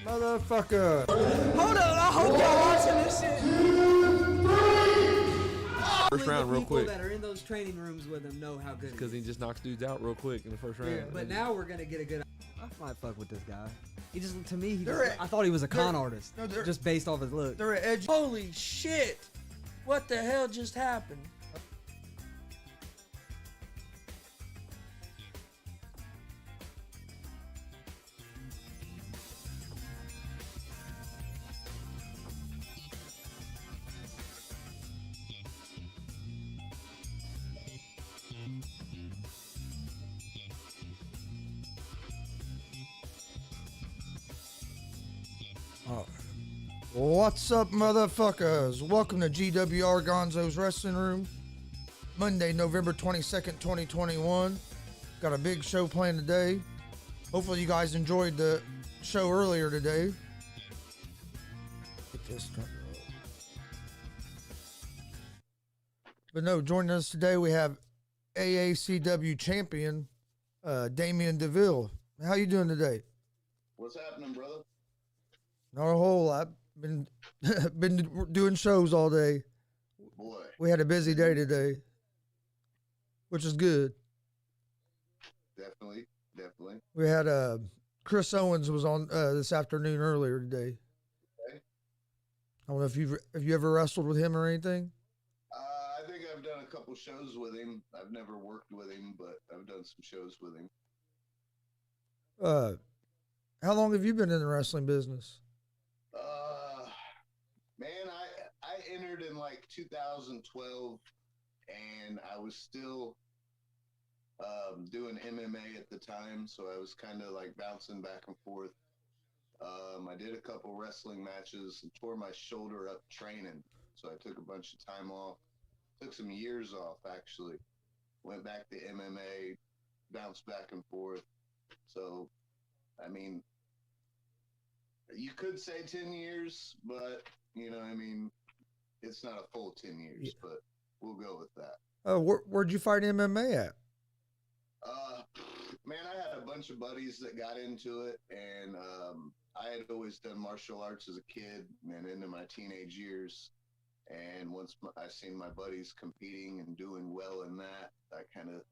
Motherfucker. Hold on, I hope y'all watching this shit. First round, real quick. People that are in those training rooms with him know how good Because he just knocks dudes out real quick in the first round. Yeah, but now we're gonna get a good. I might fuck with this guy. He just, to me, I thought he was a con artist, just based off his look. They're edgy. Holy shit! What the hell just happened? What's up, motherfuckers? Welcome to G.W.R. Gonzo's Wrestling Room. Monday, November 22nd, 2021. Got a big show planned today. Hopefully you guys enjoyed the show earlier today. Get this turned up. But no, joining us today we have Aacw champion, Damien Deville. How you doing today? What's happening, brother? Not a whole lot. Been doing shows all day. Boy. We had a busy day today, which is good. Definitely. We had Chris Owens was on this afternoon earlier today. Okay. I don't know if you ever wrestled with him or anything. I think I've done a couple shows with him. I've never worked with him, but I've done some shows with him. How long have you been in the wrestling business? Man, I entered in like 2012, and I was still doing MMA at the time, so I was kind of like bouncing back and forth. I did a couple wrestling matches and tore my shoulder up training, so I took a bunch of time off. Took some years off, actually. Went back to MMA, bounced back and forth. So, I mean, you could say 10 years, but, you know, I mean, it's not a full 10 years, but we'll go with that. Where'd you fight MMA at? Man, I had a bunch of buddies that got into it, and I had always done martial arts as a kid and into my teenage years. And once I seen my buddies competing and doing well in that, I kind of,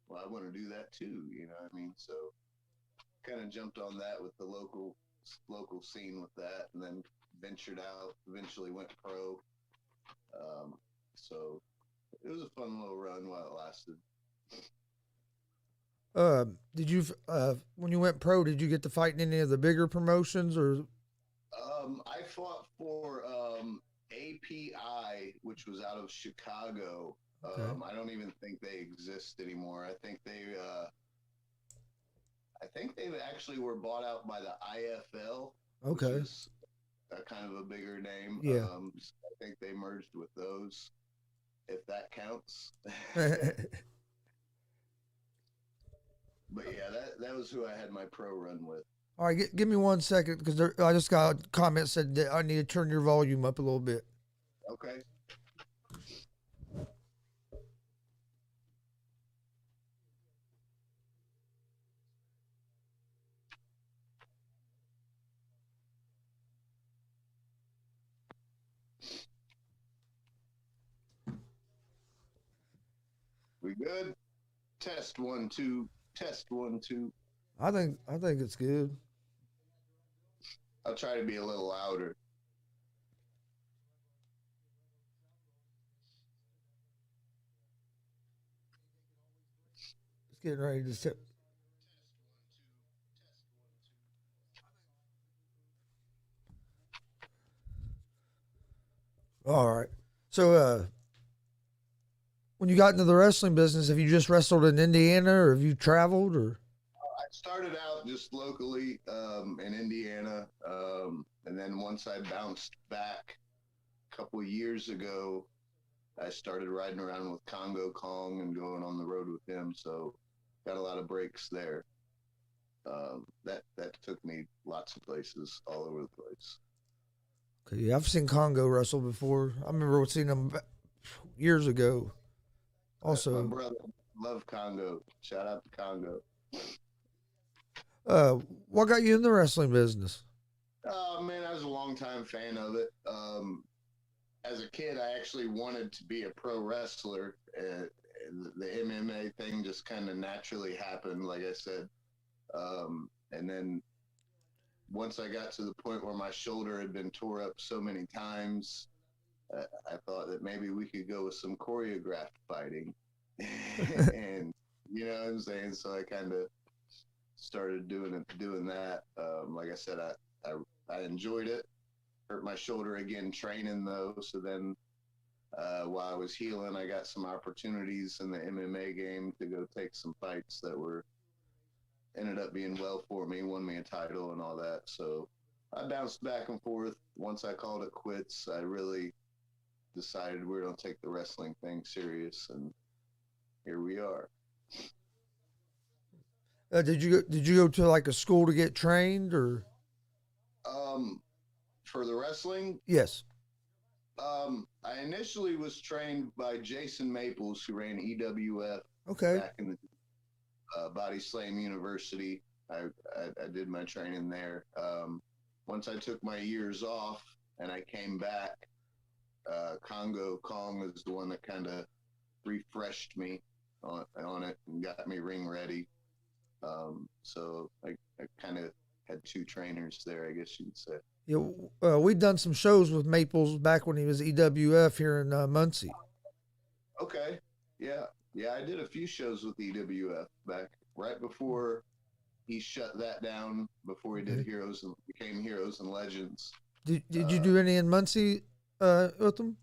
well, I want to do that too, you know what I mean? So kind of jumped on that with the local scene with that, and then ventured out, eventually went pro. So it was a fun little run while it lasted. Did you, when you went pro, did you get to fight in any of the bigger promotions or? I fought for, AACw, which was out of Chicago. Okay. I don't even think they exist anymore. I think they actually were bought out by the IFL. Okay. Which is a kind of a bigger name. Yeah. So I think they merged with those, if that counts. But yeah, that was who I had my pro run with. All right, give me 1 second because I just got a comment said that I need to turn your volume up a little bit. Okay. We good? Test 1 2. Test 1 2. I think it's good. I'll try to be a little louder. It's getting ready to sit. All right. So, when you got into the wrestling business, have you just wrestled in Indiana, or have you traveled, or? I started out just locally in Indiana, and then once I bounced back a couple of years ago, I started riding around with Congo Kong and going on the road with him. So got a lot of breaks there. That took me lots of places all over the place. Okay, yeah, I've seen Congo wrestle before. I remember seeing him years ago. Also, my brother, love Congo. Shout out to Congo. What got you in the wrestling business? Man, I was a longtime fan of it. As a kid, I actually wanted to be a pro wrestler. The MMA thing just kind of naturally happened, like I said. And then once I got to the point where my shoulder had been tore up so many times, I thought that maybe we could go with some choreographed fighting. And you know what I'm saying? So I kind of started doing that. Like I said, I enjoyed it. Hurt my shoulder again training though. So then while I was healing, I got some opportunities in the MMA game to go take some fights that ended up being well for me, won me a title and all that. So I bounced back and forth. Once I called it quits, I really decided we're going to take the wrestling thing serious, and here we are. Did you go to like a school to get trained, or? For the wrestling? Yes. I initially was trained by Jason Maples, who ran EWF. Okay. Back in the Body Slam University. I did my training there. Once I took my years off and I came back, Congo Kong was the one that kind of refreshed me on it and got me ring ready. So I kind of had two trainers there, I guess you'd say. Yeah, we'd done some shows with Maples back when he was EWF here in Muncie. Okay, yeah, I did a few shows with EWF back right before he shut that down. Before he did became Heroes and Legends. Did you do any in Muncie with them?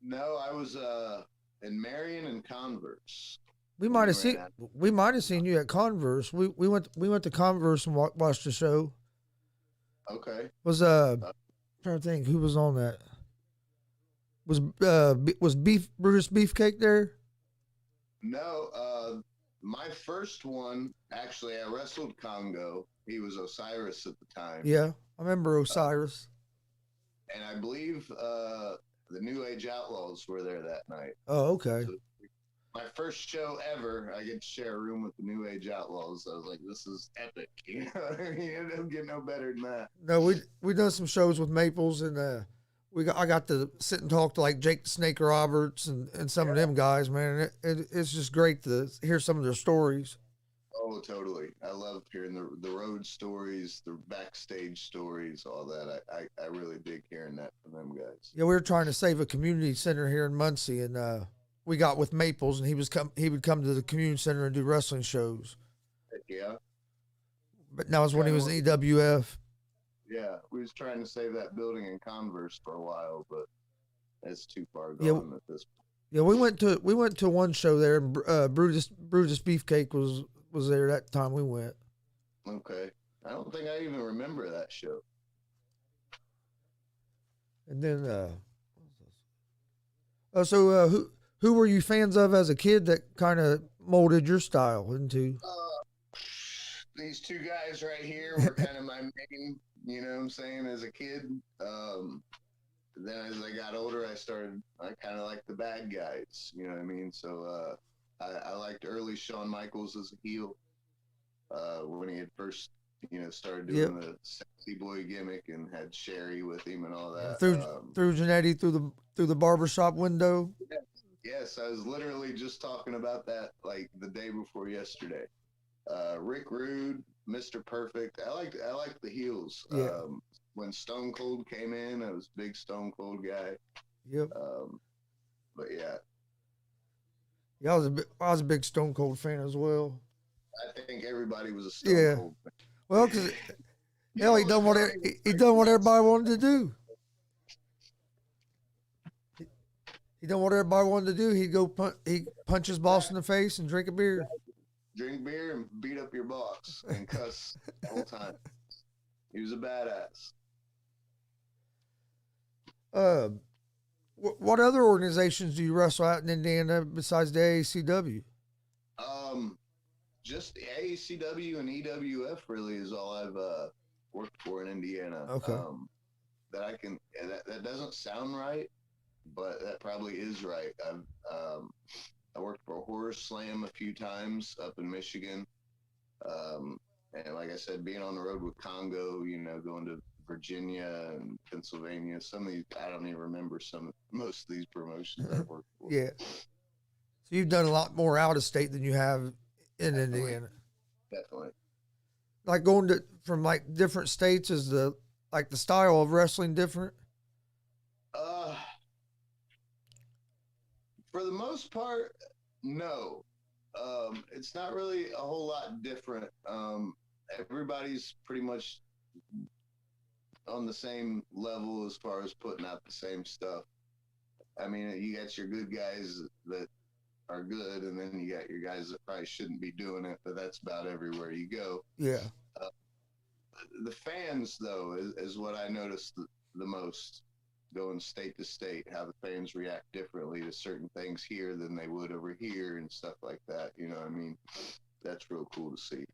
No, I was in Marion and Converse. We might have seen you at Converse. We went to Converse and watched the show. Okay. Was trying to think who was on that. Was Brutus Beefcake there? No, my first one, actually, I wrestled Congo. He was Osiris at the time. Yeah, I remember Osiris. And I believe the New Age Outlaws were there that night. Oh, okay. So my first show ever, I get to share a room with the New Age Outlaws. I was like, this is epic. You know what I mean? It doesn't get no better than that. No, we done some shows with Maples, and I got to sit and talk to like Jake the Snake Roberts and some of them guys, man. It's just great to hear some of their stories. Oh, totally. I love hearing the road stories, the backstage stories, all that. I really dig hearing that from them guys. Yeah, we were trying to save a community center here in Muncie, and we got with Maples, and he would come to the community center and do wrestling shows. Yeah. But that was when he was in EWF. Yeah, we was trying to save that building in Converse for a while, but it's too far gone at this point. Yeah, we went to one show there, and Brutus Beefcake was there that time we went. Okay. I don't think I even remember that show. And then who were you fans of as a kid that kind of molded your style into? These two guys right here were kind of my main, you know what I'm saying, as a kid. Then as I got older, I kind of liked the bad guys, you know what I mean? So I liked early Shawn Michaels as a heel when he had first, started doing the sexy boy gimmick and had Sherry with him and all that. Through Janetti through the barbershop window. Yes, I was literally just talking about that like the day before yesterday. Rick Rude, Mr. Perfect. I liked the heels. Yeah. When Stone Cold came in, I was a big Stone Cold guy. Yep. But yeah. Yeah, I was a big Stone Cold fan as well. I think everybody was a Stone Cold fan. Well, because hell, he done what everybody wanted to do. He done what everybody wanted to do. He'd punch his boss in the face and drink a beer. Drink beer and beat up your boss and cuss the whole time. He was a badass. What other organizations do you wrestle out in Indiana besides the AACW? Just the AACW and EWF really is all I've worked for in Indiana. Okay. That doesn't sound right, but that probably is right. I worked for Horror Slam a few times up in Michigan. And like I said, being on the road with Congo, going to Virginia and Pennsylvania. Some of these, I don't even remember most of these promotions I worked for. Yeah. So you've done a lot more out of state than you have in Indiana. Definitely. Like going from like different states, is the style of wrestling different? For the most part, no. It's not really a whole lot different. Everybody's pretty much on the same level as far as putting out the same stuff. I mean, you got your good guys that are good, and then you got your guys that probably shouldn't be doing it, but that's about everywhere you go. Yeah. The fans, though, is what I noticed the most. Going state to state, how the fans react differently to certain things here than they would over here and stuff like that. You know what I mean? That's real cool to see.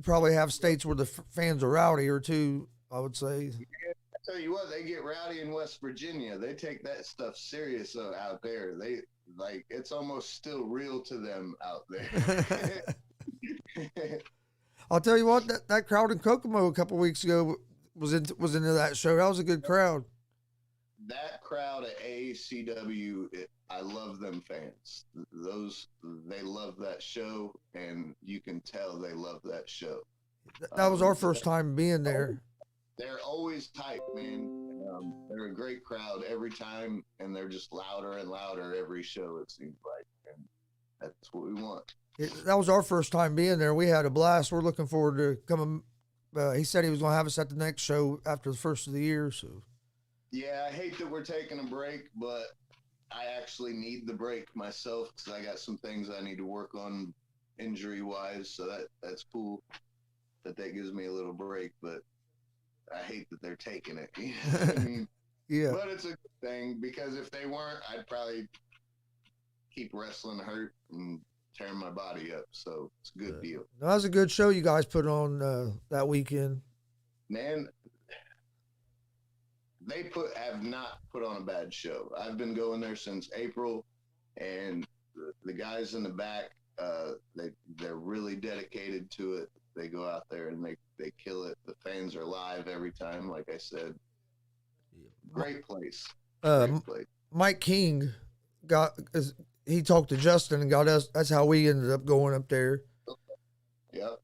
Probably have states where the fans are rowdier too, I would say. Yeah, I tell you what, they get rowdy in West Virginia. They take that stuff serious out there. They like it's almost still real to them out there. I'll tell you what, that crowd in Kokomo a couple weeks ago was into that show. That was a good crowd. That crowd at AACW, I love them fans. They love that show, and you can tell they love that show. That was our first time being there. They're always tight, man. They're a great crowd every time, and they're just louder and louder every show, it seems like. And that's what we want. That was our first time being there. We had a blast. We're looking forward to coming. He said he was going to have us at the next show after the first of the year, so... Yeah, I hate that we're taking a break, but I actually need the break myself because I got some things I need to work on injury-wise, so that's cool that gives me a little break, but I hate that they're taking it. You know what I mean? Yeah. But it's a good thing because if they weren't, I'd probably keep wrestling hurt and tearing my body up, so it's a good deal. That was a good show you guys put on that weekend. Man, they have not put on a bad show. I've been going there since April, and the guys in the back, they're really dedicated to it. They go out there and they kill it. The fans are live every time, like I said. Great place. Great place. Mike King he talked to Justin and got us. That's how we ended up going up there. Yep.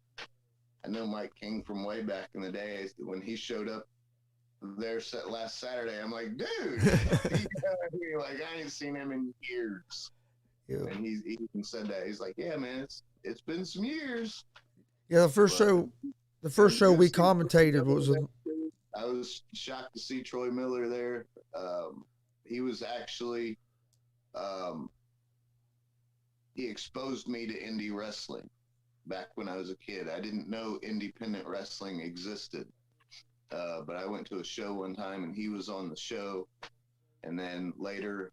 I know Mike King from way back in the day when he showed up there last Saturday. I'm like, dude, like I ain't seen him in years. Yeah. And he even said that. He's like, yeah, man, it's been some years. Yeah, the first show we commentated was. I was shocked to see Troy Miller there. He was actually, he exposed me to indie wrestling back when I was a kid. I didn't know independent wrestling existed. But I went to a show one time and he was on the show, and then later,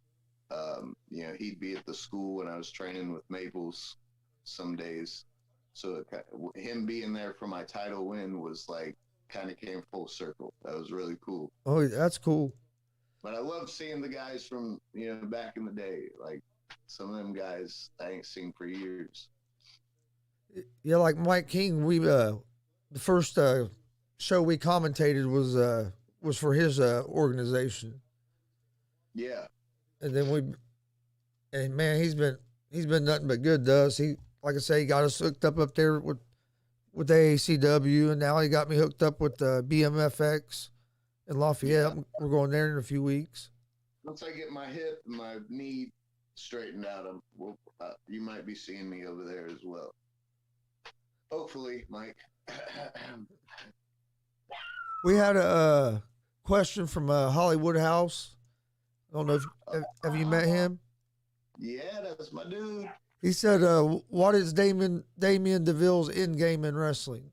he'd be at the school when I was training with Maples some days. So him being there for my title win was like kind of came full circle. That was really cool. Oh, that's cool. But I love seeing the guys from back in the day. Like some of them guys I ain't seen for years. Yeah, like Mike King. We the first show we commentated was for his organization. Yeah. And then man, he's been nothing but good to us. He, like I say, he got us hooked up there with AACW, and now he got me hooked up with BMFX in Lafayette. Yeah. We're going there in a few weeks. Once I get my hip and my knee straightened out, you might be seeing me over there as well. Hopefully, Mike. We had a question from Hollywood House. I don't know if have you met him? Yeah, that's my dude. He said, "What is Damien Deville's end game in wrestling?"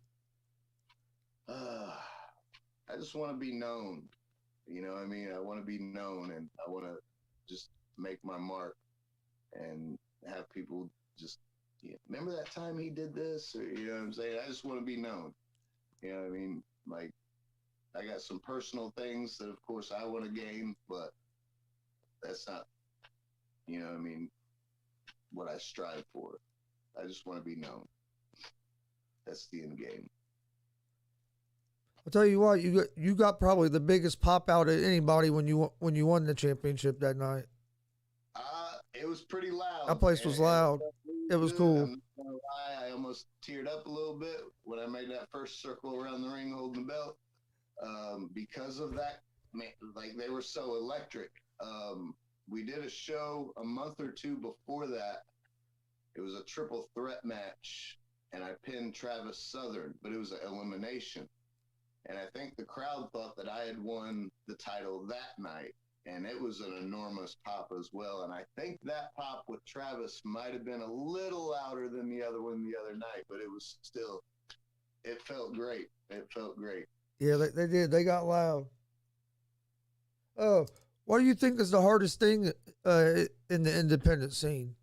I just want to be known. You know what I mean? I want to be known, and I want to just make my mark and have people just remember that time he did this, or you know what I'm saying? I just want to be known. You know what I mean? Like, I got some personal things that, of course, I want to gain, but that's not, you know what I mean, what I strive for. I just want to be known. That's the end game. I'll tell you what, you got probably the biggest pop out of anybody when you won the championship that night. It was pretty loud. That place was loud. It was cool. I'm not gonna lie, I almost teared up a little bit when I made that first circle around the ring holding the belt. Because of that, man, like they were so electric. We did a show a month or two before that. It was a triple threat match, and I pinned Travis Southern, but it was an elimination. And I think the crowd thought that I had won the title that night, and it was an enormous pop as well. And I think that pop with Travis might have been a little louder than the other one the other night, but it was still, it felt great. It felt great. Yeah, they did. They got loud. What do you think is the hardest thing in the independent scene?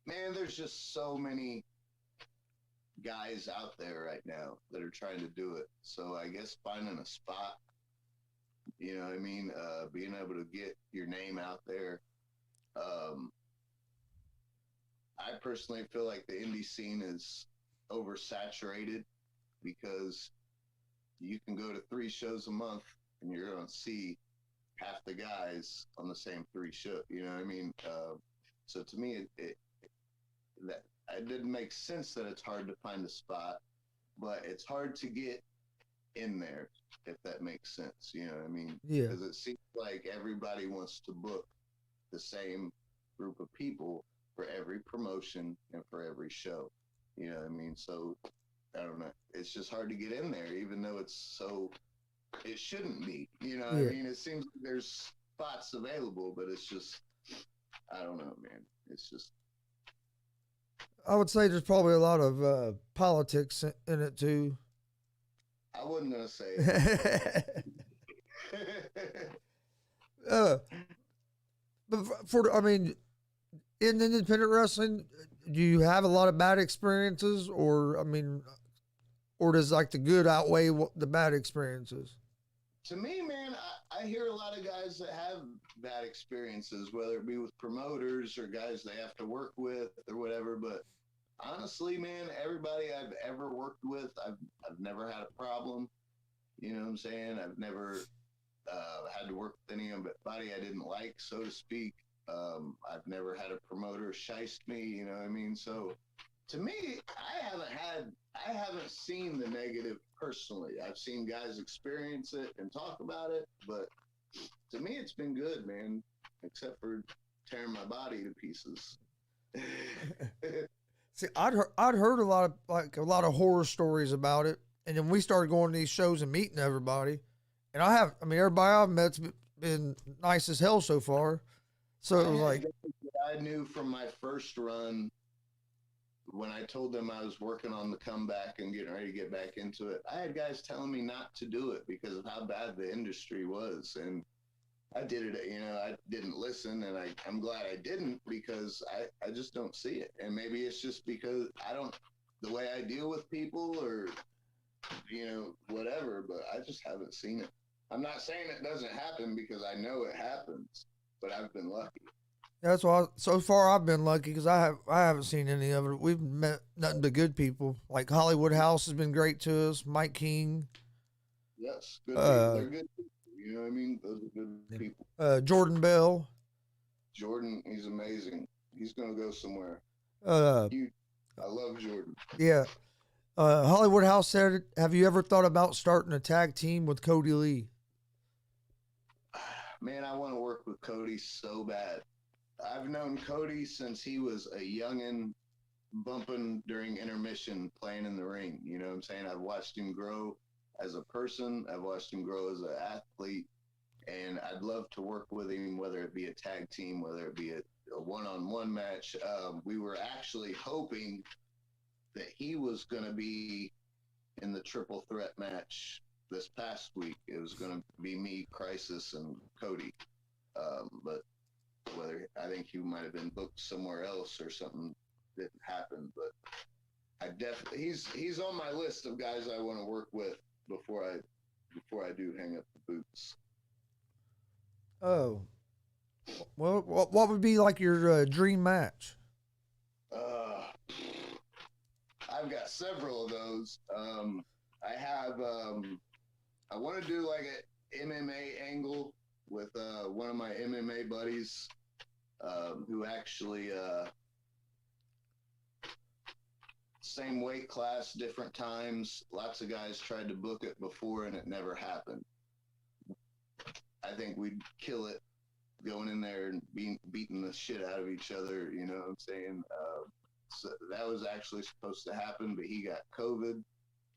Man, there's just so many guys out there right now that are trying to do it. So I guess finding a spot, you know what I mean? Being able to get your name out there. I personally feel like the indie scene is oversaturated because you can go to 3 shows a month and you're going to see half the guys on the same 3 shows. You know what I mean? So to me, it didn't make sense that it's hard to find a spot, but it's hard to get in there, if that makes sense. You know what I mean? Yeah. Because it seems like everybody wants to book the same group of people for every promotion and for every show. You know what I mean? So I don't know. It's just hard to get in there, even though it shouldn't be. You know what I mean? It seems like there's spots available, but it's just, I don't know, man. It's just. I would say there's probably a lot of politics in it too. I wasn't gonna say it. But I mean, in independent wrestling, do you have a lot of bad experiences, or does like the good outweigh the bad experiences? To me, man, I hear a lot of guys that have bad experiences, whether it be with promoters or guys they have to work with or whatever. But honestly, man, everybody I've ever worked with, I've never had a problem. You know what I'm saying? I've never had to work with anybody I didn't like, so to speak. I've never had a promoter shiest me. You know what I mean? So to me, I haven't seen the negative personally. I've seen guys experience it and talk about it, but to me, it's been good, man, except for tearing my body to pieces. See, I'd heard a lot of horror stories about it, and then we started going to these shows and meeting everybody. And everybody I've met's been nice as hell so far. So it was like, I knew from my first run, when I told them I was working on the comeback and getting ready to get back into it, I had guys telling me not to do it because of how bad the industry was. And I did it, I didn't listen, and I'm glad I didn't, because I just don't see it. And maybe it's just because the way I deal with people or, whatever, but I just haven't seen it. I'm not saying it doesn't happen, because I know it happens, but I've been lucky. That's why so far I've been lucky, because I haven't seen any of it. We've met nothing but good people. Like Hollywood House has been great to us. Mike King. Yes, good people. They're good people. You know what I mean? Those are good people. Jordan Bell. Jordan, he's amazing. He's gonna go somewhere. I love Jordan. Yeah. Hollywood House said, have you ever thought about starting a tag team with Cody Lee? Man, I want to work with Cody so bad. I've known Cody since he was a youngin' bumping during intermission, playing in the ring. You know what I'm saying? I've watched him grow as a person. I've watched him grow as an athlete. And I'd love to work with him, whether it be a tag team, whether it be a one-on-one match. We were actually hoping that he was going to be in the triple threat match this past week. It was going to be me, Crisis, and Cody. But I think he might have been booked somewhere else or something didn't happen. But I definitely, he's on my list of guys I want to work with before I do hang up the boots. Oh, well, what would be like your dream match? I've I've got several of those. I have I want to do like an MMA angle with one of my MMA buddies who actually same weight class, different times. Lots of guys tried to book it before and it never happened. I think we'd kill it going in there and beating the shit out of each other, you know what I'm saying? So that was actually supposed to happen, but he got COVID.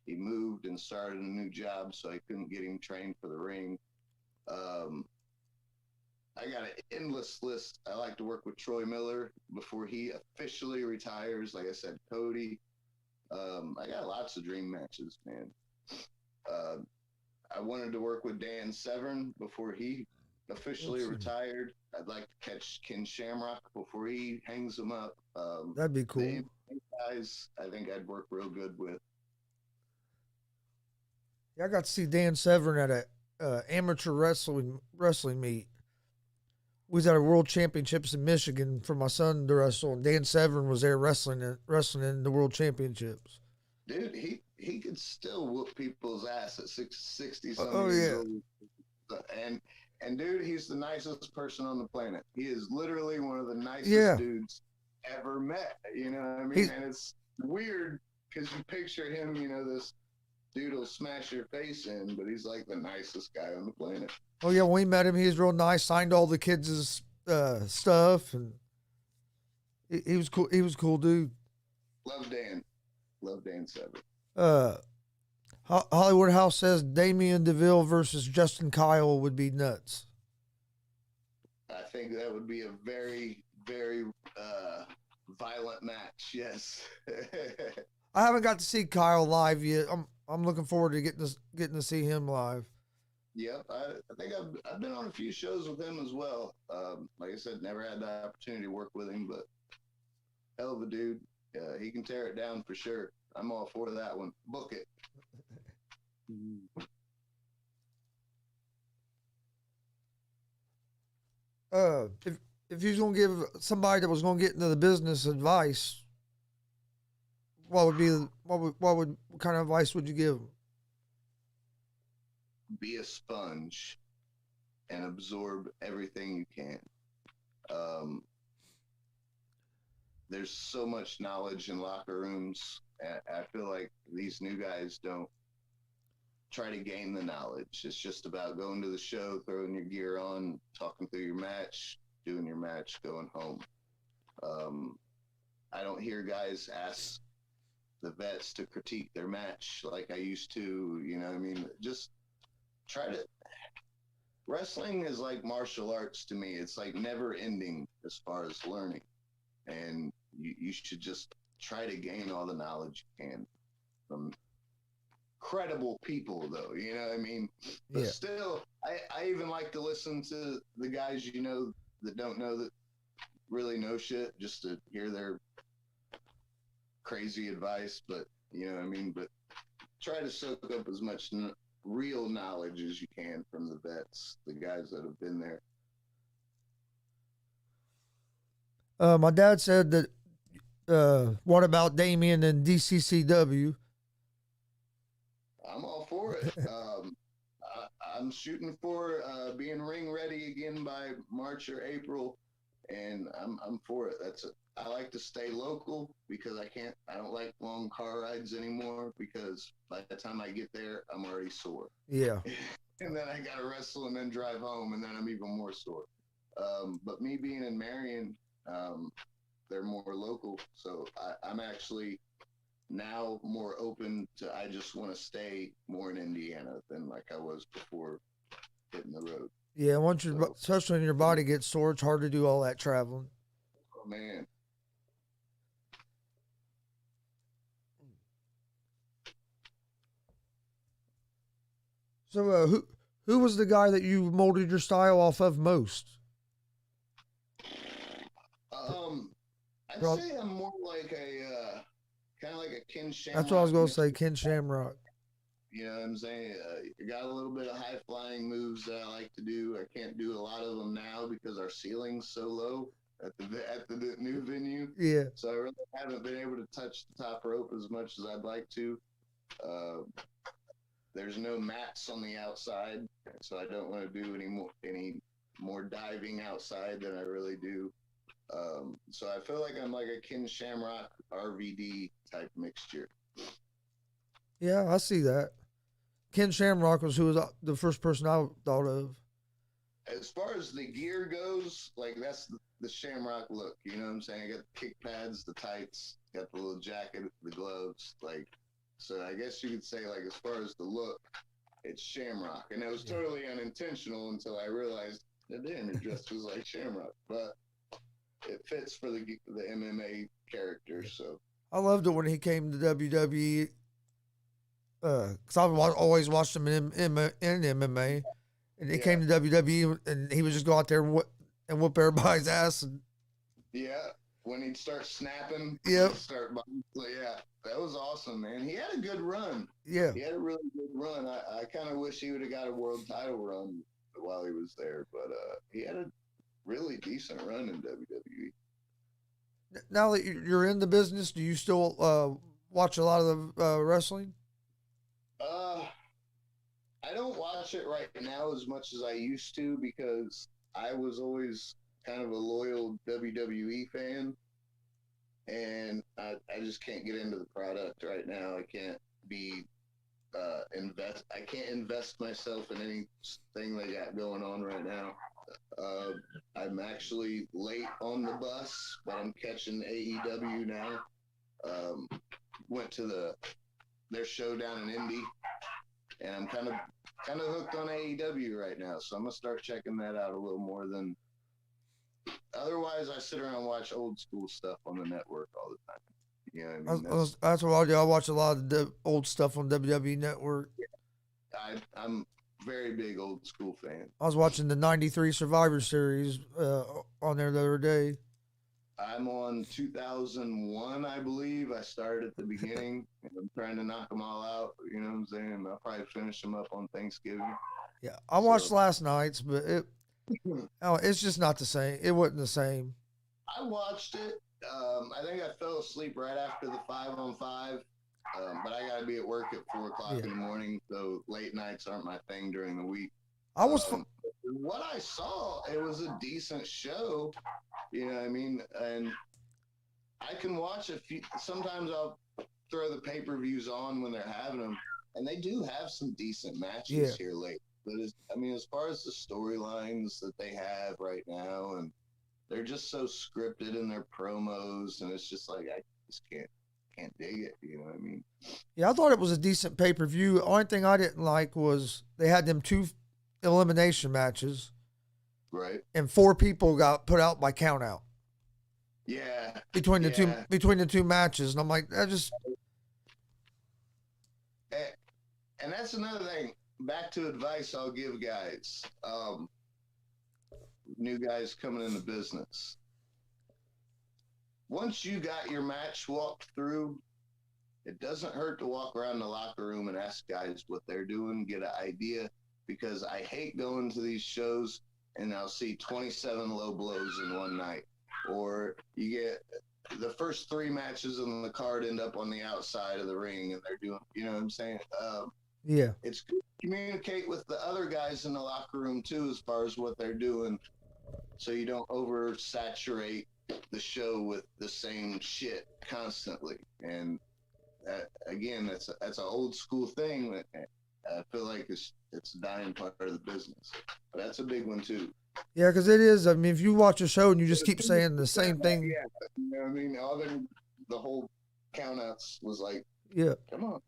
He moved and started a new job, so I couldn't get him trained for the ring. I got an endless list. I like to work with Troy Miller before he officially retires. Like I said, Cody. I got lots of dream matches, man. I wanted to work with Dan Severn before he officially retired. I'd like to catch Ken Shamrock before he hangs him up. That'd be cool. The guys, I think I'd work real good with. Yeah, I got to see Dan Severn at a amateur wrestling meet. We was at a World Championships in Michigan for my son to wrestle, and Dan Severn was there wrestling in the World Championships. Dude, he could still whoop people's ass at 60 something oh, years yeah. old. And dude, he's the nicest person on the planet. He is literally one of the nicest dudes ever met. You know what I mean? And it's weird because you picture him, you know, this dude will smash your face in, but he's like the nicest guy on the planet. Oh yeah, when we met him, he was real nice. Signed all the kids' stuff, and he was cool. He was a cool dude. Love Dan Severn. Hollywood House says Damien Deville versus Justin Kyle would be nuts. I think that would be a very, very violent match. Yes. I haven't got to see Kyle live yet. I'm looking forward to getting to see him live. Yep, I think I've been on a few shows with him as well. Like I said, never had the opportunity to work with him, but hell of a dude. He can tear it down for sure. I'm all for that one. Book it. If you was gonna give somebody that was gonna get into the business advice, what kind of advice would you give them? Be a sponge and absorb everything you can. There's so much knowledge in locker rooms. I feel like these new guys don't try to gain the knowledge. It's just about going to the show, throwing your gear on, talking through your match, doing your match, going home. I don't hear guys ask the vets to critique their match like I used to, you know what I mean? Just try to. Wrestling is like martial arts to me. It's like never ending as far as learning. And you should just try to gain all the knowledge you can from credible people, though, you know what I mean? But still, I even like to listen to the guys, you know, that don't know, that really know shit, just to hear their crazy advice. But you know what I mean? But try to soak up as much real knowledge as you can from the vets, the guys that have been there. My dad said that, what about Damien and DCCW? I'm all for it. I'm shooting for being ring ready again by March or April, and I'm for it. I like to stay local because I don't like long car rides anymore, because by the time I get there, I'm already sore. Yeah. And then I got to wrestle and then drive home, and then I'm even more sore. But me being in Marion, they're more local. So I'm actually now more open to, I just want to stay more in Indiana than like I was before hitting the road. Yeah, especially when your body gets sore, it's hard to do all that traveling. Oh, man. So, who was the guy that you molded your style off of most? I'd say I'm more like a kind of like a Ken Shamrock. That's what I was going to say, Ken Shamrock. You know what I'm saying? You got a little bit of high flying moves that I like to do. I can't do a lot of them now because our ceiling's so low. at the new venue. Yeah. So I really haven't been able to touch the top rope as much as I'd like to. There's no mats on the outside, so I don't want to do any more diving outside than I really do. So I feel like I'm like a Ken Shamrock RVD type mixture. Yeah, I see that. Ken Shamrock was the first person I thought of. As far as the gear goes, like that's the Shamrock look. You know what I'm saying? I got the kick pads, the tights, got the little jacket, the gloves. Like, so I guess you could say, like, as far as the look, it's Shamrock. And it was totally unintentional until I realized that damn, it just was like Shamrock. But it fits for the MMA character. So I loved it when he came to WWE. Because I've always watched him in MMA, and he came to WWE, and he would just go out there and whoop everybody's ass. And when he'd start snapping, that was awesome, man. He had a good run. Yeah, he had a really good run. I kind of wish he would have got a world title run while he was there, but he had a really decent run in WWE. Now that you're in the business, do you still watch a lot of the wrestling? I don't watch it right now as much as I used to because I was always kind of a loyal WWE fan, and I just can't get into the product right now. I can't be I can't invest myself in anything they got going on right now. I'm actually late on the bus, but I'm catching AEW now. Went to their show down in Indy, and I'm kind of hooked on AEW right now, so I'm gonna start checking that out a little more than. Otherwise, I sit around and watch old school stuff on the network all the time. You know what I mean? That's what I do. I watch a lot of the old stuff on WWE Network. I'm very big old school fan. I was watching the '93 Survivor Series on there the other day. I'm on 2001, I believe. I started at the beginning, and I'm trying to knock them all out. You know what I'm saying? I'll probably finish them up on Thanksgiving. Yeah, I watched last night's, but it's just not the same. It wasn't the same. I watched it. I think I fell asleep right after the 5-on-5, but I got to be at work at 4 o'clock in the morning, so late nights aren't my thing during the week. What I saw, it was a decent show. You know what I mean? And I can watch sometimes I'll throw the pay-per-views on when they're having them, and they do have some decent matches here lately. But as far as the storylines that they have right now, and they're just so scripted in their promos, and it's just like, I just can't dig it. You know what I mean? Yeah, I thought it was a decent pay-per-view. The only thing I didn't like was they had them 2 elimination matches. Right. And 4 people got put out by count out. Yeah. Between the two matches. And I'm like, that just. And that's another thing. Back to advice I'll give guys. New guys coming into business. Once you got your match walked through, it doesn't hurt to walk around the locker room and ask guys what they're doing, get an idea. Because I hate going to these shows and I'll see 27 low blows in one night. Or you get the first 3 matches on the card end up on the outside of the ring and they're doing, you know what I'm saying? It's good to communicate with the other guys in the locker room too, as far as what they're doing, so you don't oversaturate the show with the same shit constantly. And again, that's an old school thing. I feel like it's a dying part of the business. But that's a big one too. Yeah, because it is. I mean, if you watch a show and you just keep saying the same thing. Yeah, you know what I mean? The whole countouts was like, come on.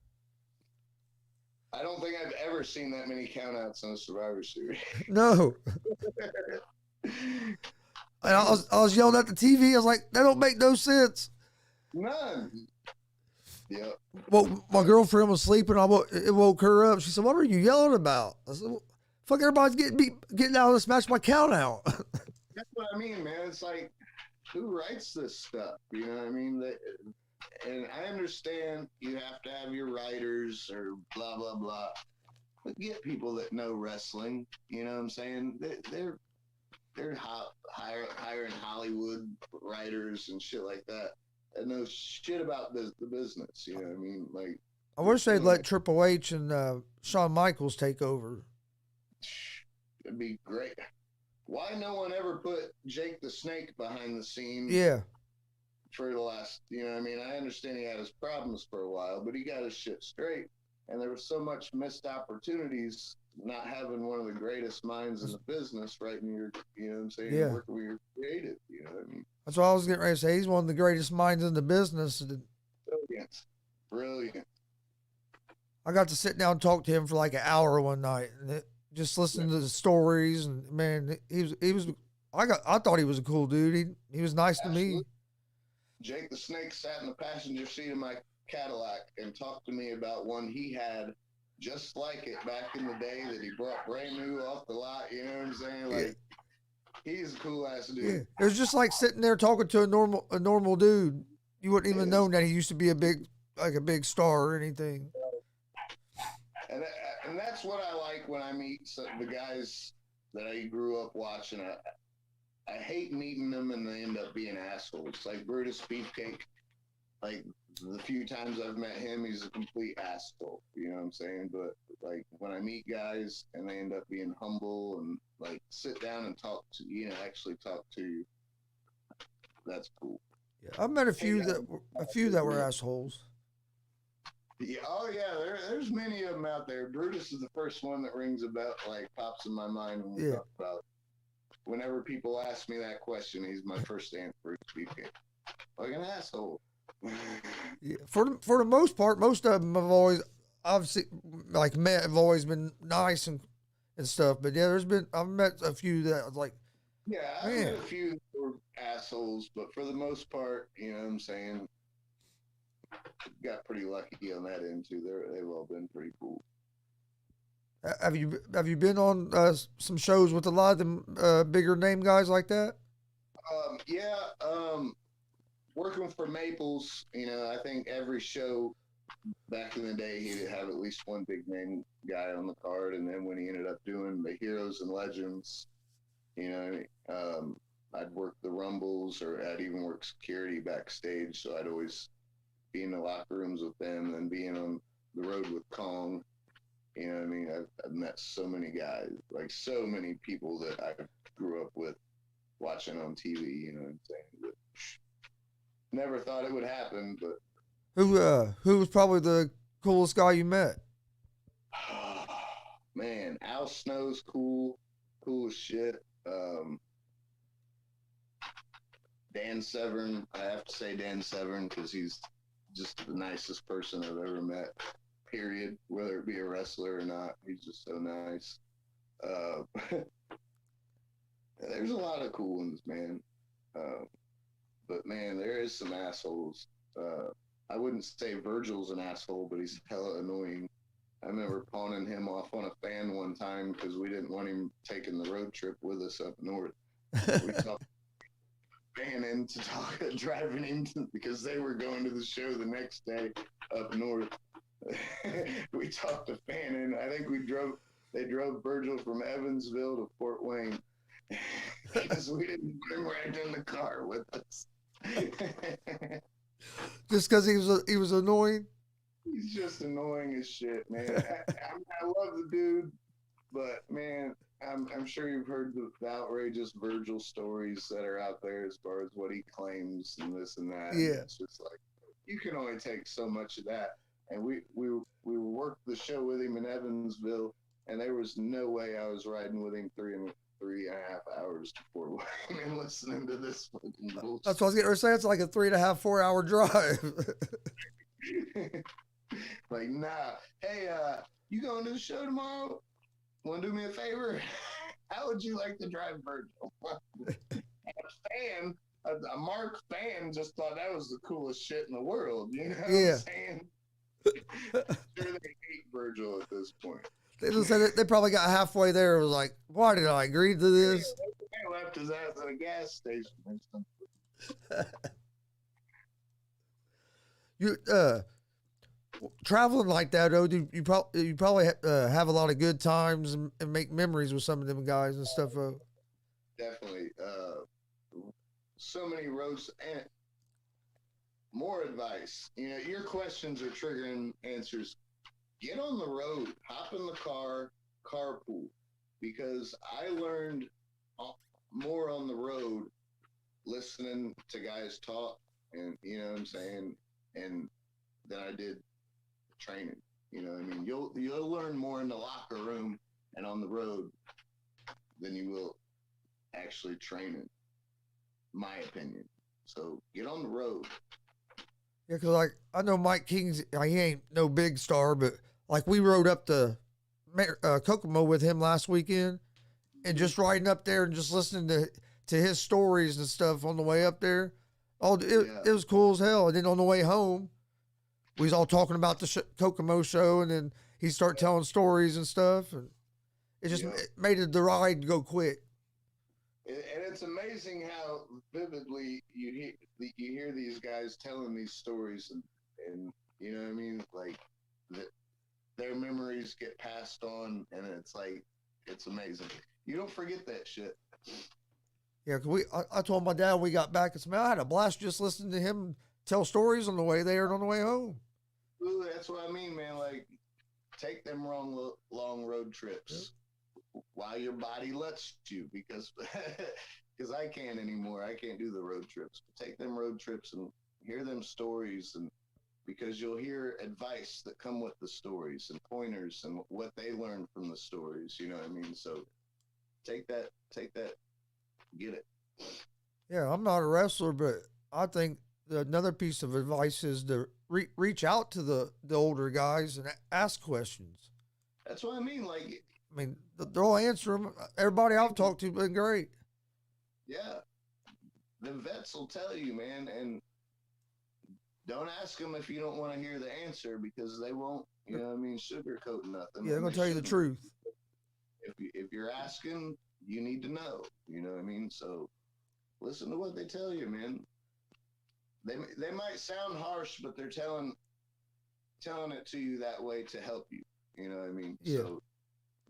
I don't think I've ever seen that many countouts in a Survivor Series. No. And I was yelling at the TV. I was like, that don't make no sense. None. Yeah. Well, my girlfriend was sleeping. It woke her up. She said, "What are you yelling about?" I said, well, "Fuck, everybody's getting out of this match by count out." That's what I mean, man. It's like, who writes this stuff? You know what I mean? And I understand you have to have your writers or blah, blah, blah. But get people that know wrestling. You know what I'm saying? they're hiring Hollywood writers and shit like that that know shit about the business. You know what I mean? Like, I wish they'd let Triple H and Shawn Michaels take over. It'd be great. Why no one ever put Jake the Snake behind the scenes? Yeah. For the last, you know, I mean, I understand he had his problems for a while, but he got his shit straight. And there was so much missed opportunities not having one of the greatest minds in the business right in your, you know what I'm saying, yeah. working with your creative, you know what I mean? That's what I was getting ready to say. He's one of the greatest minds in the business. Brilliant. I got to sit down and talk to him for like an hour one night, and just listening to the stories. And man, I thought he was a cool dude. He was nice Absolutely. to me. Jake the Snake sat in the passenger seat of my Cadillac and talked to me about one he had just like it back in the day that he brought brand new off the lot. You know what I'm saying? Like, he's a cool ass dude. Yeah. It was just like sitting there talking to a normal dude. You wouldn't even know that he used to be a big star or anything. And that's what I like when I meet the guys that I grew up watching. I hate meeting them and they end up being assholes. Like Brutus Beefcake. Like the few times I've met him, he's a complete asshole. You know what I'm saying? But like when I meet guys and they end up being humble and like sit down and talk to actually talk to you, that's cool. Yeah, I've met a few that were assholes. Yeah, there's many of them out there. Brutus is the first one that rings a bell, like pops in my mind when we talk about. Whenever people ask me that question, he's my first answer. Brutus Beefcake, like an asshole. Yeah, for the most part, most of them have always have always been nice and stuff. But yeah, I've met a few that was like, I've met a few that were assholes, but for the most part, you know what I'm saying, got pretty lucky on that end too. They've all been pretty cool. Have you been on some shows with a lot of them bigger name guys like that? Working for Maples, you know, I think every show back in the day he'd have at least one big name guy on the card, and then when he ended up doing the Heroes and Legends, you know, I'd work the Rumbles, or I'd even work security backstage, so I'd always be in the locker rooms with them, and being on the road with Kong. You know what I mean? I've met so many guys, like so many people that I grew up with watching on TV, you know what I'm saying? But never thought it would happen, but who was probably the coolest guy you met? Man, Al Snow's cool as shit. Dan Severn, I have to say Dan Severn, because he's just the nicest person I've ever met, period, whether it be a wrestler or not. He's just so nice. There's a lot of cool ones, man. But man, there is some assholes. I wouldn't say Virgil's an asshole, but he's hella annoying. I remember pawning him off on a fan one time because we didn't want him taking the road trip with us up north. We talked Fanning driving him because they were going to the show the next day up north. We talked to Fanning. I think they drove Virgil from Evansville to Fort Wayne because we didn't put him right in the car with us. Just because he was annoying? He's just annoying as shit, man. I love the dude, but man, I'm sure you've heard the outrageous Virgil stories that are out there as far as what he claims and this and that. Yeah. And it's just like, you can only take so much of that. And we worked the show with him in Evansville, and there was no way I was riding with him 3.5 hours to Fort Wayne and listening to this fucking bullshit. That's what I was getting to say. It's like a 3.5, 4 hour drive. Like, nah. Hey, you going to the show tomorrow? Want to do me a favor? How would you like to drive Virgil? A Mark fan just thought that was the coolest shit in the world. You know what I'm saying? Sure, they hate Virgil at this point. They just said they probably got halfway there. It was like, why did I agree to this? They left his ass at a gas station or something. You traveling like that, though, dude, you probably have a lot of good times and make memories with some of them guys and stuff. definitely. So many roads and more advice. You know, your questions are triggering answers. Get on the road, hop in the car, carpool, because I learned more on the road listening to guys talk, and you know what I'm saying, and than I did training. You know what I mean? You'll learn more in the locker room and on the road than you will actually training, my opinion. So get on the road. Yeah, because like I know Mike King's, he ain't no big star, but like we rode up to Kokomo with him last weekend, and just riding up there and just listening to his stories and stuff on the way up there. It was cool as hell. And then on the way home, we was all talking about the Kokomo show, and then he started telling stories and stuff, and it made the ride go quick. And it's amazing how vividly you hear these guys telling these stories, and you know what I mean, like their memories get passed on, and it's like it's amazing. You don't forget that shit. Yeah, because I told my dad when we got back, I had a blast just listening to him tell stories on the way there and on the way home. Ooh, that's what I mean, man. Like, take them long road trips while your body lets you, because I can't anymore. I can't do the road trips. But take them road trips and hear them stories, and because you'll hear advice that come with the stories and pointers and what they learned from the stories. You know what I mean? So take that, get it. Yeah, I'm not a wrestler, but I think another piece of advice is to reach out to the older guys and ask questions. That's what I mean. Like, they'll answer them. Everybody I've talked to has been great. Yeah. The vets will tell you, man, and don't ask them if you don't want to hear the answer, because they won't, you know what I mean, sugarcoat nothing. Yeah, they're going to tell you the truth. If you're asking, you need to know, you know what I mean? So listen to what they tell you, man. They might sound harsh, but they're telling it to you that way to help you, you know what I mean? Yeah. So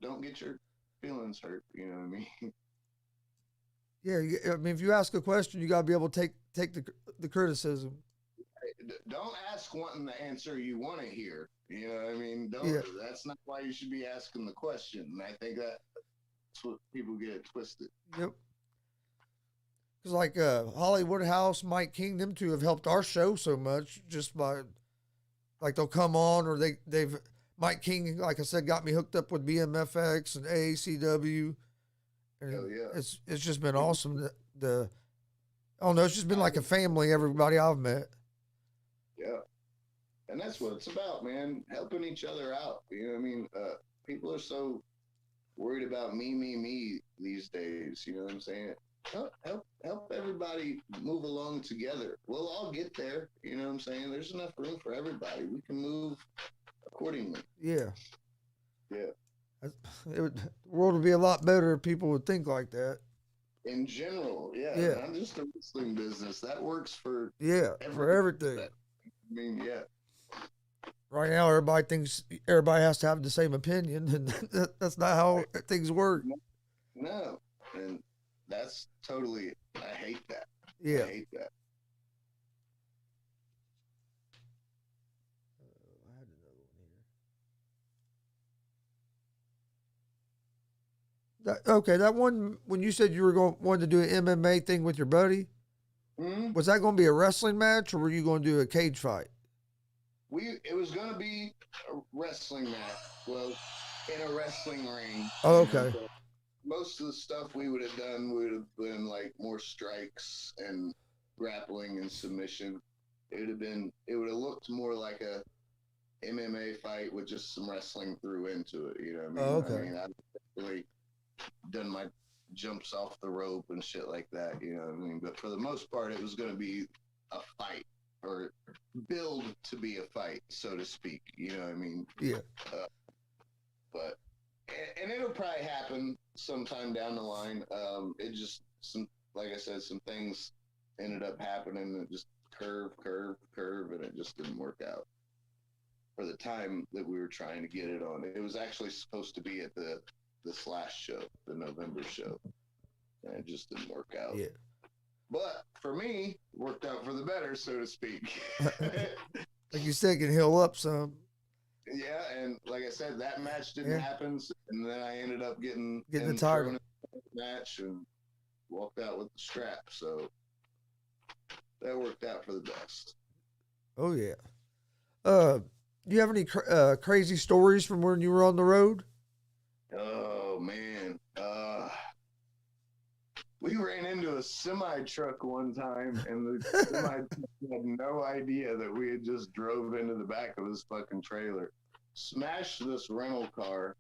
don't get your feelings hurt, you know what I mean? Yeah, I mean, if you ask a question, you got to be able to take the criticism. Don't ask wanting the answer you want to hear. You know what I mean? That's not why you should be asking the question. And I think that's what people get it twisted. Yep. Because like Hollywood House, Mike King, them two have helped our show so much just by, like, they'll come on, or they've Mike King, like I said, got me hooked up with BMFX and Aacw. And hell yeah. It's just been awesome. I don't know, it's just been like a family, everybody I've met. Yeah. And that's what it's about, man. Helping each other out. You know what I mean? People are so worried about me these days. You know what I'm saying? Help everybody move along together. We'll all get there. You know what I'm saying? There's enough room for everybody. We can move accordingly. Yeah. Yeah. The world would be a lot better if people would think like that. In general, yeah. Not just the wrestling business. That works for for everything. I mean, yeah. Right now, everybody thinks everybody has to have the same opinion, and that's not how things work. No, and that's totally. I hate that. Yeah. I hate that. I had another one here. That one, when you said you were wanted to do an MMA thing with your buddy, was that going to be a wrestling match, or were you going to do a cage fight? It was going to be a wrestling match. Well, in a wrestling ring. Oh, okay. So most of the stuff we would have done would have been like more strikes and grappling and submission. It would have looked more like a MMA fight with just some wrestling through into it. You know what I mean? Oh, okay. I mean, I've really done my jumps off the rope and shit like that. You know what I mean? But for the most part, it was going to be a fight, or build to be a fight, so to speak. You know what I mean? Yeah. But it'll probably happen sometime down the line. It just, like I said, some things ended up happening that just curve, and it just didn't work out for the time that we were trying to get it on. It was actually supposed to be at the Slash show, the November show. and it just didn't work out. Yeah. But for me, it worked out for the better, so to speak. Like you said, can heal up some. Yeah, and like I said, that match didn't happen, and then I ended up getting the title match and walked out with the strap. So that worked out for the best. Oh yeah. Do you have any crazy stories from when you were on the road? Oh man, we ran into a semi truck one time, and the semi had no idea that we had just drove into the back of his fucking trailer, smashed this rental car.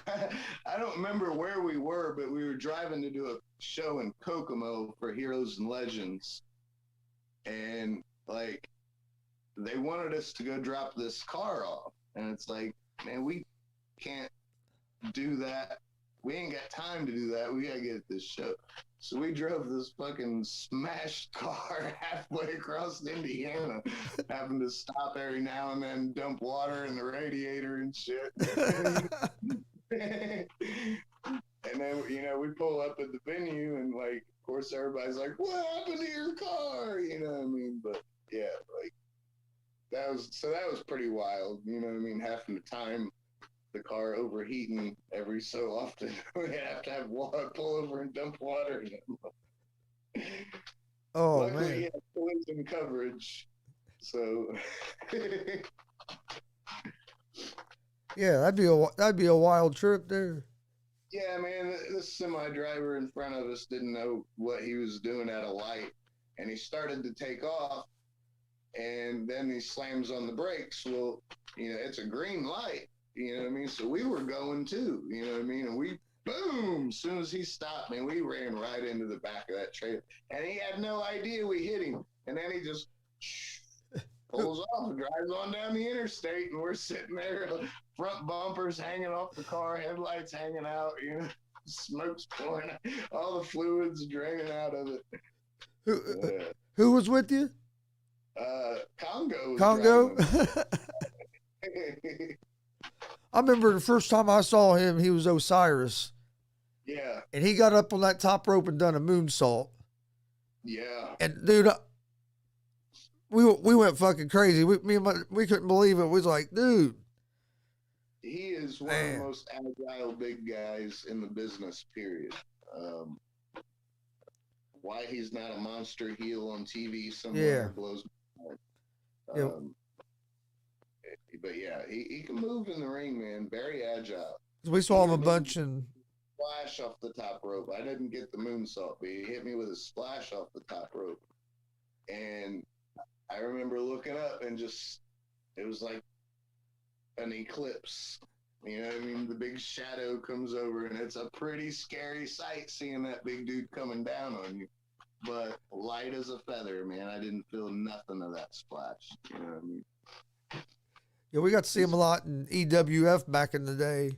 I don't remember where we were, but we were driving to do a show in Kokomo for Heroes and Legends, and like they wanted us to go drop this car off, and it's like, man, we can't do that. We ain't got time to do that. We gotta get this show. So we drove this fucking smashed car halfway across Indiana, having to stop every now and then, dump water in the radiator and shit. And then, you know, we pull up at the venue, and like, of course, everybody's like, "What happened to your car?" You know what I mean? But yeah, like that was pretty wild. You know what I mean? Half the time, the car overheating every so often. We have to have water, pull over and dump water in it. Oh, luckily, man. he had collision coverage, so. Yeah, that'd be a wild trip there. Yeah, man, this semi driver in front of us didn't know what he was doing at a light, and he started to take off, and then he slams on the brakes. Well, you know, it's a green light, you know what I mean? So we were going too, you know what I mean? And we, boom, as soon as he stopped, man, we ran right into the back of that trailer, and he had no idea we hit him, and then he just pulls off and drives on down the interstate, and we're sitting there, front bumpers hanging off the car, headlights hanging out, you know, smoke's pouring out, all the fluids draining out of it. Who was with you? Congo. I remember the first time I saw him, he was Osiris. Yeah. And he got up on that top rope and done a moonsault. Yeah. And dude, we went fucking crazy. We couldn't believe it. We was like, dude. He is one of the most agile big guys in the business, period. Why he's not a monster heel on TV somewhere blows my mind. But yeah, he can move in the ring, man. Very agile. We saw him a bunch and splash off the top rope. I didn't get the moonsault, but he hit me with a splash off the top rope. And I remember looking up and just, it was like an eclipse. You know what I mean? The big shadow comes over, and it's a pretty scary sight seeing that big dude coming down on you. But light as a feather, man. I didn't feel nothing of that splash. You know what I mean? Yeah, we got to see him a lot in EWF back in the day.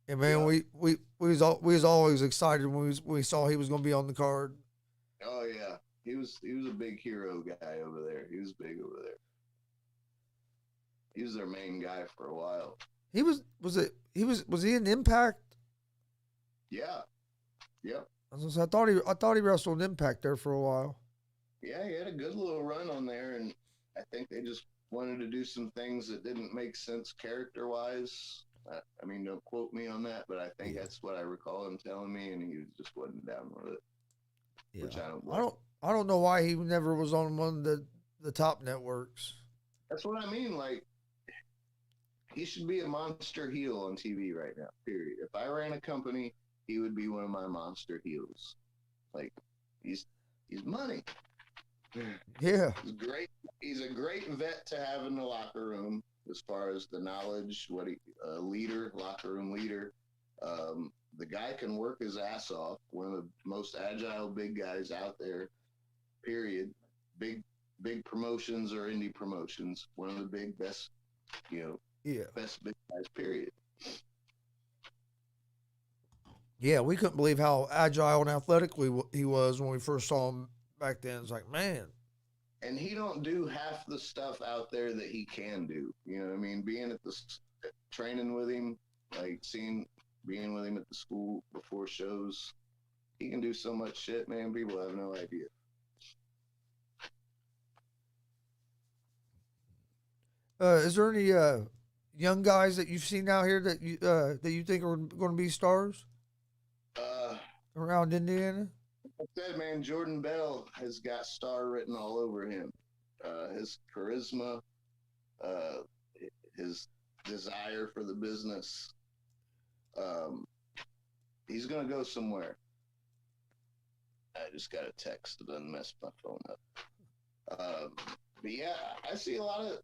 And man, we was always excited when we saw he was going to be on the card. Oh yeah, he was a big hero guy over there. He was big over there. He was their main guy for a while. Was he in Impact? Yeah. Yep. I thought he wrestled in Impact there for a while. Yeah, he had a good little run on there, and I think they just wanted to do some things that didn't make sense character-wise. I mean, don't quote me on that, but I think that's what I recall him telling me, and he just wasn't down with it. Yeah. Which I don't know why he never was on one of the top networks. That's what I mean. Like, he should be a monster heel on TV right now, period. If I ran a company, he would be one of my monster heels. Like, he's money. Yeah. He's great. He's a great vet to have in the locker room as far as the knowledge, locker room leader. The guy can work his ass off. One of the most agile big guys out there, period. Big promotions or indie promotions. One of the best, best big guys, period. Yeah, we couldn't believe how agile and athletic he was when we first saw him back then. It's like, man. And he don't do half the stuff out there that he can do. You know what I mean? Being at the training with him, like seeing being with him at the school before shows. He can do so much shit, man. People have no idea. Is there any young guys that you've seen out here that you think are going to be stars around Indiana? Like I said, man, Jordan Bell has got star written all over him. His charisma, his desire for the business. He's gonna go somewhere. I just got a text that doesn't mess my phone up. But yeah, I see a lot of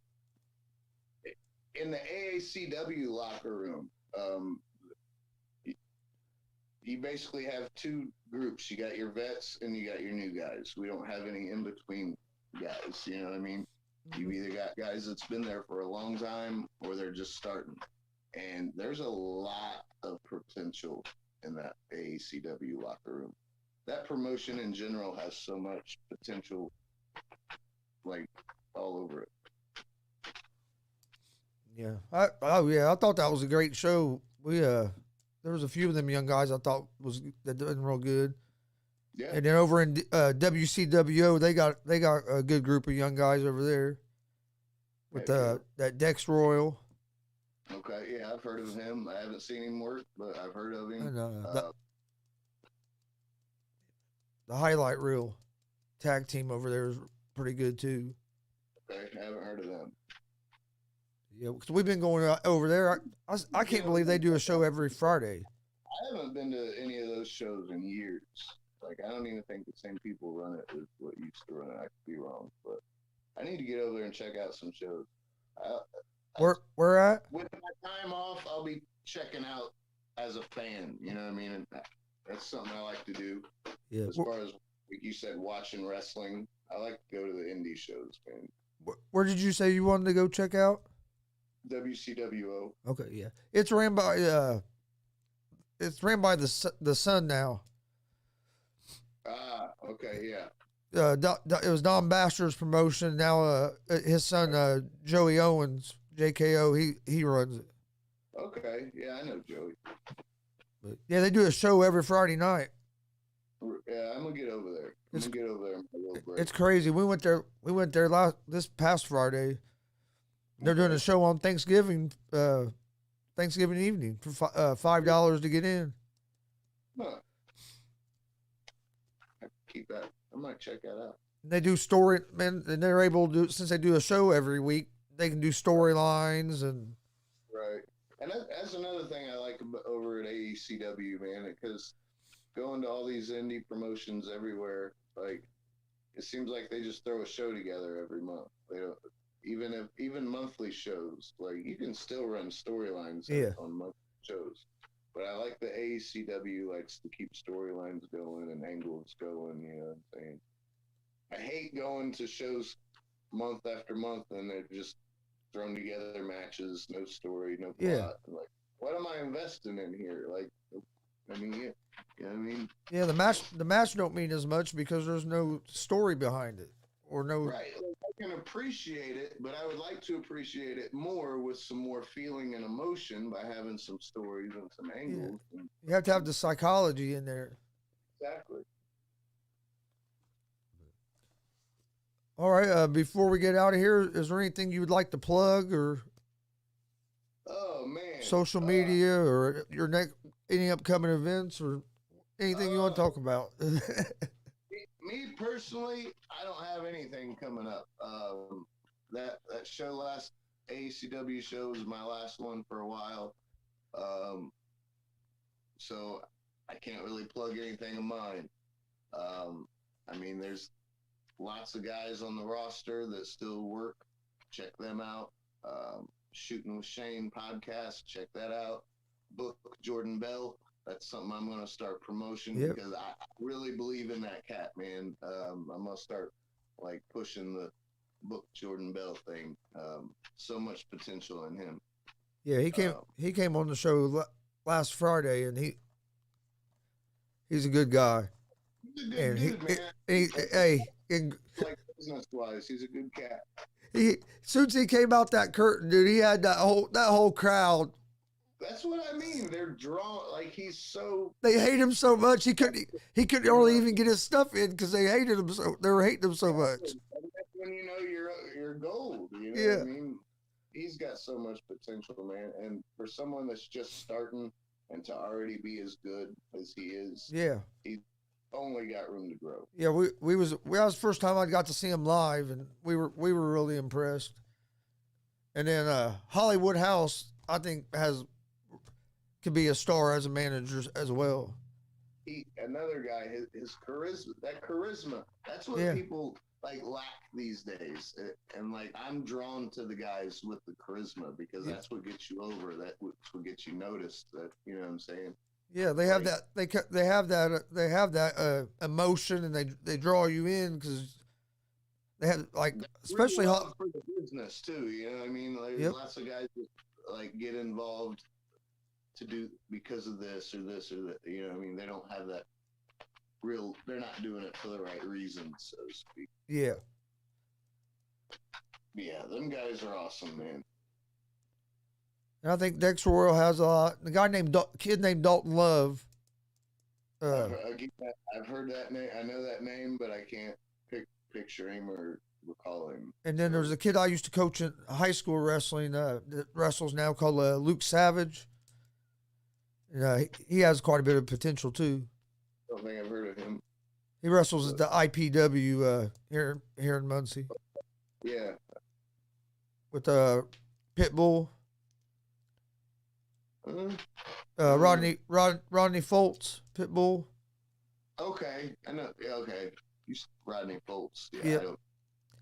in the AACW locker room. You basically have two groups. You got your vets and you got your new guys. We don't have any in between guys. You know what I mean? You've either got guys that's been there for a long time or they're just starting. And there's a lot of potential in that AACW locker room. That promotion in general has so much potential, like all over it. Yeah. I thought that was a great show. There was a few of them young guys I thought that did real good. Yeah. And then over in WCWO, they got a good group of young guys over there with that Dex Royal. Okay, yeah, I've heard of him. I haven't seen him work, but I've heard of him. And the highlight reel tag team over there is pretty good too. Okay, I haven't heard of them. Yeah, because we've been going over there. I can't believe they do a show every Friday. I haven't been to any of those shows in years. Like, I don't even think the same people run it as what used to run it. I could be wrong, but I need to get over there and check out some shows. Where at? With my time off, I'll be checking out as a fan. You know what I mean? And that's something I like to do. Yeah. As far as, like you said, watching wrestling, I like to go to the indie shows, man. Where did you say you wanted to go check out? WCWO. Okay, yeah. It's ran by the Sun now. Ah, okay, yeah. It was Don Baster's promotion. Now his son Joey Owens, JKO, he runs it. Okay, yeah, I know Joey. But yeah, they do a show every Friday night. Yeah, I'm gonna get over there. I'm gonna get over there and play a little break. It's crazy. We went there this past Friday. They're doing a show on Thanksgiving evening for $5 to get in. Huh. I keep that. I might check that out. They do story, man, and they're able to do, since they do a show every week, they can do storylines and. Right, and that's another thing I like over at AECW, man, because going to all these indie promotions everywhere, like it seems like they just throw a show together every month. They don't. Even monthly shows, like you can still run storylines on monthly shows. But I like the AECW likes to keep storylines going and angles going, you know what I'm saying? I hate going to shows month after month and they're just thrown together matches, no story, no plot. Yeah. Like, what am I investing in here? Like, I mean, you know what I mean? Yeah, the match don't mean as much because there's no story behind it. Or no. Right. I can appreciate it, but I would like to appreciate it more with some more feeling and emotion by having some stories and some angles. Yeah. You have to have the psychology in there. Exactly. All right. Before we get out of here, is there anything you would like to plug or? Oh man. Social media or your any upcoming events or anything you want to talk about? Me personally, I don't have anything coming up. That show last ACW show was my last one for a while. So I can't really plug anything of mine. I mean, there's lots of guys on the roster that still work. Check them out. Shooting with Shane podcast. Check that out. Book Jordan Bell. That's something I'm going to start promotion because I really believe in that cat, man. I'm going to start like pushing the book Jordan Bell thing. So much potential in him. Yeah, he came on the show last Friday, and he's a good guy. He's a good dude, man. Like business wise, he's a good cat. Since he came out that curtain, dude, he had that whole crowd That's what I mean. They're drawn like he's so. They hate him so much he couldn't hardly even get his stuff in because they hated him so they were hating him so much. And that's when you know you're gold. You know Yeah. what I mean? He's got so much potential, man. And for someone that's just starting and to already be as good as he is, Yeah. he's only got room to grow. Yeah, that was the first time I got to see him live, and we were really impressed. And then Hollywood House, I think, could be a star as a manager as well. Another guy, his charisma, that's what people like lack these days. And like I'm drawn to the guys with the charisma because that's what gets you over. That's what gets you noticed. That you know what I'm saying? Yeah, they have that. They have that emotion, and they draw you in because they have like especially for the business too. You know what I mean? Like lots of guys that like get involved to do because of this or that. You know what I mean? They don't have that real. They're not doing it for the right reasons, so to speak. Yeah. Yeah, them guys are awesome, man. And I think G.W.R has a lot. The kid named Dalton Love. I've heard that name. I know that name, but I can't picture him or recall him. And then there's a kid I used to coach in high school wrestling that wrestles now called Luke Savage. And, he has quite a bit of potential too. I don't think I've heard of him. He wrestles at the IPW here in Muncie. Yeah. With Pitbull. Rodney Foltz, Pitbull. Okay, I know. Yeah, okay, Rodney Foltz. Yeah.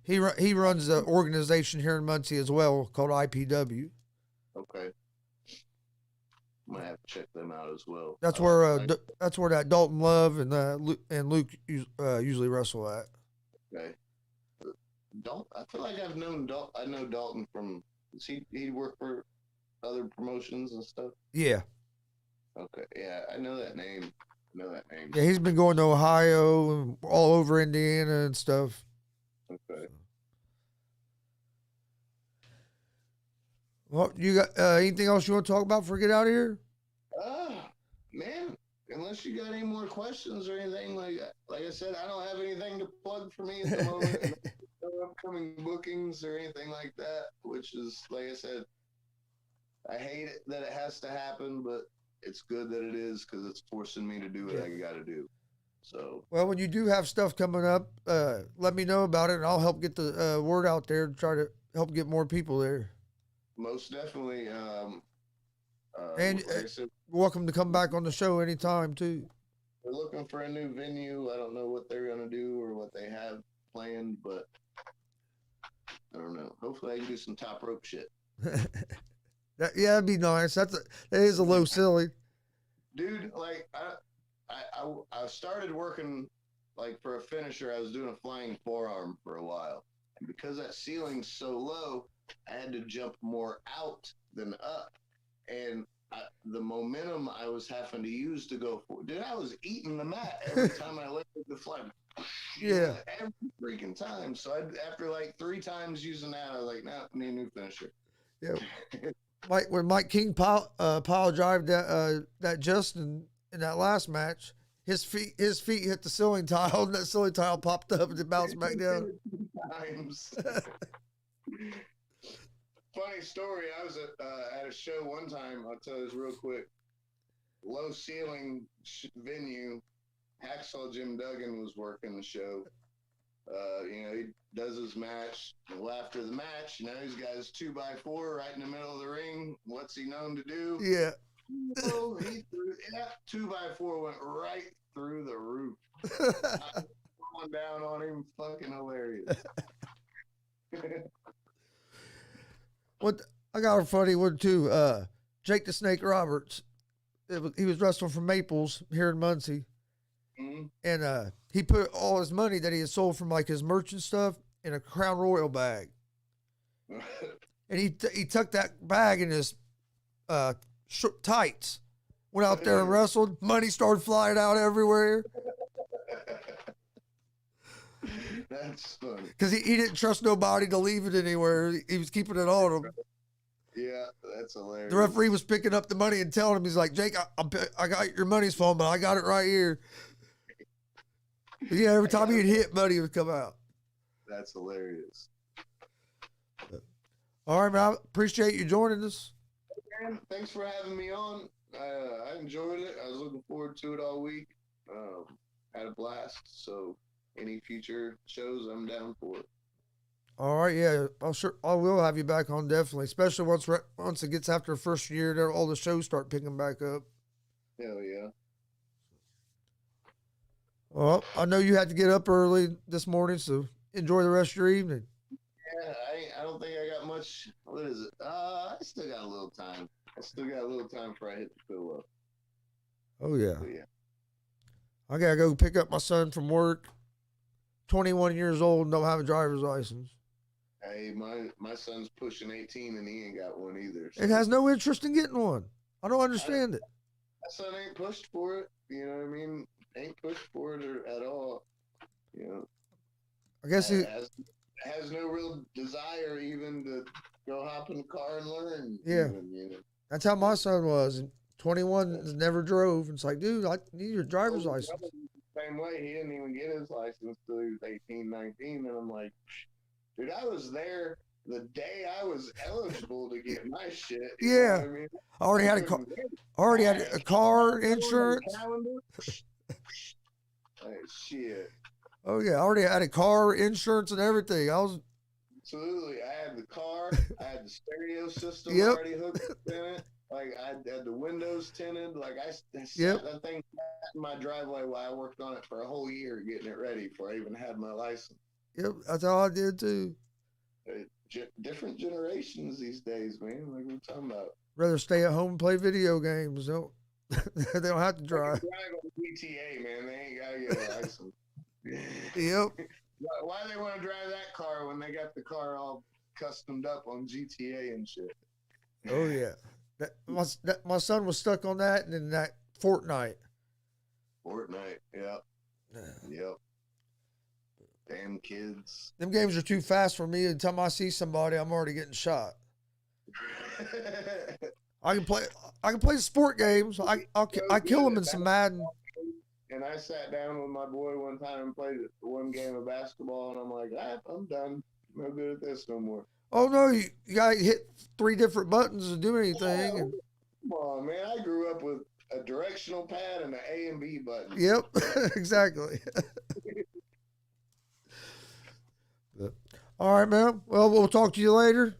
He runs the organization here in Muncie as well called IPW. Okay. I'm gonna have to check them out as well. That's where that Dalton Love and Luke usually wrestle at. Okay. Dalton, I feel like I've known Dalton. I know Dalton from. Does he work for other promotions and stuff? Yeah. Okay. Yeah, I know that name. Yeah, he's been going to Ohio and all over Indiana and stuff. Okay. Well, you got anything else you want to talk about before we get out of here? Man, unless you got any more questions or anything, like I said, I don't have anything to plug for me at the moment. No upcoming bookings or anything like that, which is, like I said, I hate it that it has to happen, but it's good that it is because it's forcing me to do what I got to do. So, well, when you do have stuff coming up, let me know about it, and I'll help get the word out there and try to help get more people there. Most definitely. And like I said, welcome to come back on the show anytime, too. we're looking for a new venue. I don't know what they're going to do or what they have planned, but I don't know. Hopefully I can do some top rope shit. That'd be nice. That is a low ceiling. Dude, like I started working like for a finisher. I was doing a flying forearm for a while, and because that ceiling's so low, I had to jump more out than up, and the momentum I was having to use to go for, dude, I was eating the mat every time I landed the fly. Yeah, every freaking time. So after like 3 times using that, I was like, nah, I need a new finisher. Yeah. When Mike King pile drived that Justin in that last match, his feet hit the ceiling tile, and that ceiling tile popped up and it bounced back down. Times. Funny story. I was at a show one time. I'll tell you this real quick. Low ceiling venue. Hacksaw Jim Duggan was working the show. He does his match. Well, after the match, he's got his 2x4 right in the middle of the ring. What's he known to do? Yeah. Oh, he threw that 2x4 went right through the roof. Falling down on him, fucking hilarious. What I got a funny one too. Jake the Snake Roberts. He was wrestling from Maples here in Muncie. Mm-hmm. And he put all his money that he had sold from like his merch and stuff in a Crown Royal bag. And he tucked that bag in his tights. Went out there and wrestled. Money started flying out everywhere. That's funny. Because he didn't trust nobody to leave it anywhere. He was keeping it on him. Yeah, that's hilarious. The referee was picking up the money and telling him, he's like, Jake, I got your money's phone, but I got it right here. But yeah, every time he'd hit, money would come out. That's hilarious. All right, man. I appreciate you joining us. Man, thanks for having me on. I enjoyed it. I was looking forward to it all week. Had a blast. So any future shows, I'm down for it. All right, yeah, I will have you back on definitely, especially once it gets after the first year, there all the shows start picking back up. Hell yeah. Well, I know you had to get up early this morning, so enjoy the rest of your evening. Yeah, I don't think I got much. What is it? I still got a little time. Before I hit the pillow. Oh yeah. But yeah. I gotta go pick up my son from work. 21 years old and don't have a driver's license. Hey, my son's pushing 18 and he ain't got one either. So. It has no interest in getting one. I don't understand it. My son ain't pushed for it. You know what I mean? Ain't pushed for it at all. You know. I guess he has no real desire even to go hop in the car and learn. Yeah. Even, you know. That's how my son was. 21, never drove. It's like, dude, I need your driver's license. Same way, he didn't even get his license till he was 18, 19, and I'm like, dude, I was there the day I was eligible to get my shit. You know what I mean? I already had a car, insurance. Like, shit. Oh yeah, I already had a car, insurance, and everything. Absolutely. I had the car. I had the stereo system already hooked up in it. Like, I had the windows tinted. Like, I sat that thing in my driveway while I worked on it for a whole year getting it ready before I even had my license. Yep, that's how I did too. Different generations these days, man. Like, what are we talking about? Rather stay at home and play video games. They don't have to drive. They can drive on GTA, man. They ain't got to get a license. Yep. Why they want to drive that car when they got the car all customed up on GTA and shit? Oh yeah, my son was stuck on that, and then that Fortnite. Yep. Yep. Damn kids. Them games are too fast for me. Until I see somebody, I'm already getting shot. I can play sport games. I kill them in some Madden. And I sat down with my boy one time and played one game of basketball, and I'm like, I'm done. I'm no good at this no more. Oh no, you got to hit 3 different buttons to do anything. Come on, man. I grew up with a directional pad and an A and B button. Yep, exactly. All right, man. Well, we'll talk to you later.